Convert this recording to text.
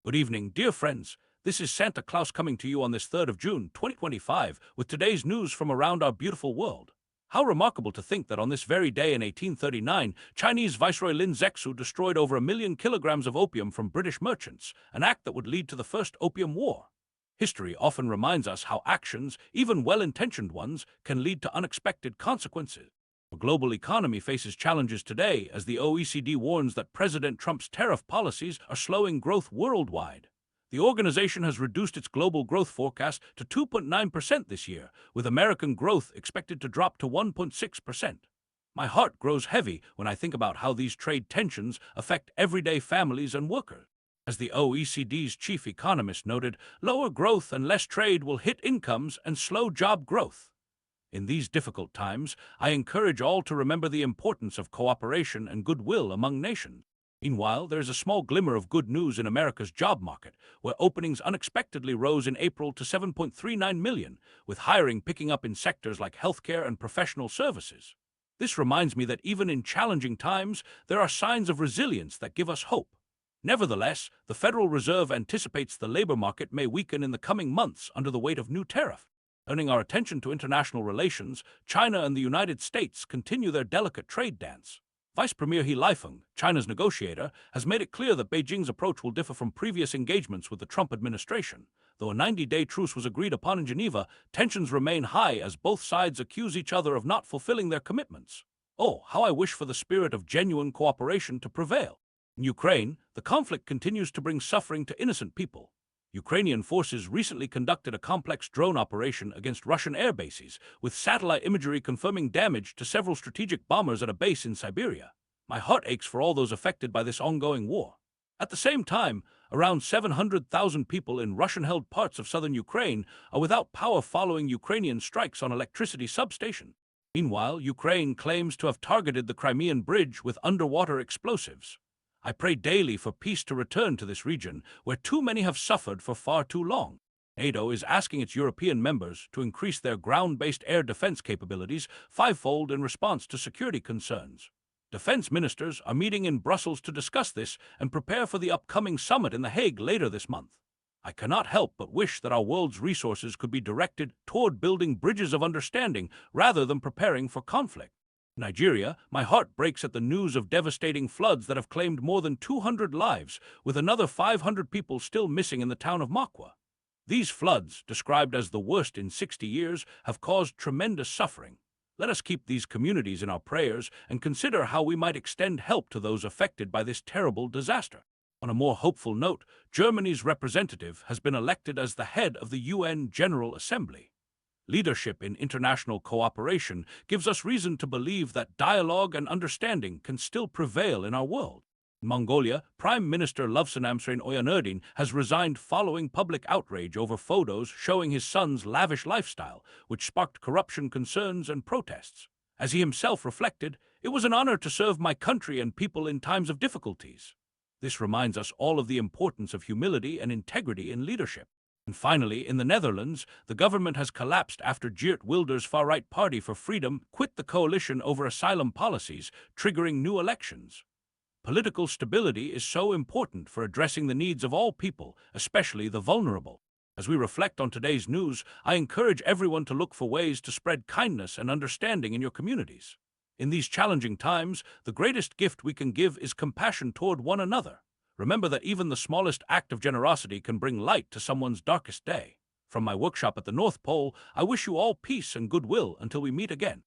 Good evening, dear friends. This is Santa Claus coming to you on this 3rd of June, 2025, with today's news from around our beautiful world. How remarkable to think that on this very day in 1839, Chinese Viceroy Lin Zexu destroyed over 1 million kilograms of opium from British merchants, an act that would lead to the First Opium War. History often reminds us how actions, even well-intentioned ones, can lead to unexpected consequences. The global economy faces challenges today as the OECD warns that President Trump's tariff policies are slowing growth worldwide. The organization has reduced its global growth forecast to 2.9% this year, with American growth expected to drop to 1.6%. My heart grows heavy when I think about how these trade tensions affect everyday families and workers. As the OECD's chief economist noted, lower growth and less trade will hit incomes and slow job growth. In these difficult times, I encourage all to remember the importance of cooperation and goodwill among nations. Meanwhile, there is a small glimmer of good news in America's job market, where openings unexpectedly rose in April to 7.39 million, with hiring picking up in sectors like healthcare and professional services. This reminds me that even in challenging times, there are signs of resilience that give us hope. Nevertheless, the Federal Reserve anticipates the labor market may weaken in the coming months under the weight of new tariffs. Turning our attention to international relations, China and the United States continue their delicate trade dance. Vice Premier He Lifeng, China's negotiator, has made it clear that Beijing's approach will differ from previous engagements with the Trump administration. Though a 90-day truce was agreed upon in Geneva, tensions remain high as both sides accuse each other of not fulfilling their commitments. Oh, how I wish for the spirit of genuine cooperation to prevail. In Ukraine, the conflict continues to bring suffering to innocent people. Ukrainian forces recently conducted a complex drone operation against Russian air bases, with satellite imagery confirming damage to several strategic bombers at a base in Siberia. My heart aches for all those affected by this ongoing war. At the same time, around 700,000 people in Russian-held parts of southern Ukraine are without power following Ukrainian strikes on electricity substations. Meanwhile, Ukraine claims to have targeted the Crimean Bridge with underwater explosives. I pray daily for peace to return to this region, where too many have suffered for far too long. NATO is asking its European members to increase their ground-based air defense capabilities fivefold in response to security concerns. Defense ministers are meeting in Brussels to discuss this and prepare for the upcoming summit in The Hague later this month. I cannot help but wish that our world's resources could be directed toward building bridges of understanding rather than preparing for conflict. In Nigeria, my heart breaks at the news of devastating floods that have claimed more than 200 lives, with another 500 people still missing in the town of Makwa. These floods, described as the worst in 60 years, have caused tremendous suffering. Let us keep these communities in our prayers and consider how we might extend help to those affected by this terrible disaster. On a more hopeful note, Germany's representative has been elected as the head of the UN General Assembly. Leadership in international cooperation gives us reason to believe that dialogue and understanding can still prevail in our world. In Mongolia, Prime Minister Lövsenamsrein Oyanurdin has resigned following public outrage over photos showing his son's lavish lifestyle, which sparked corruption concerns and protests. As he himself reflected, "It was an honor to serve my country and people in times of difficulties." This reminds us all of the importance of humility and integrity in leadership. And finally, in the Netherlands, the government has collapsed after Geert Wilders' far-right Party for Freedom quit the coalition over asylum policies, triggering new elections. Political stability is so important for addressing the needs of all people, especially the vulnerable. As we reflect on today's news, I encourage everyone to look for ways to spread kindness and understanding in your communities. In these challenging times, the greatest gift we can give is compassion toward one another. Remember that even the smallest act of generosity can bring light to someone's darkest day. From my workshop at the North Pole, I wish you all peace and goodwill until we meet again.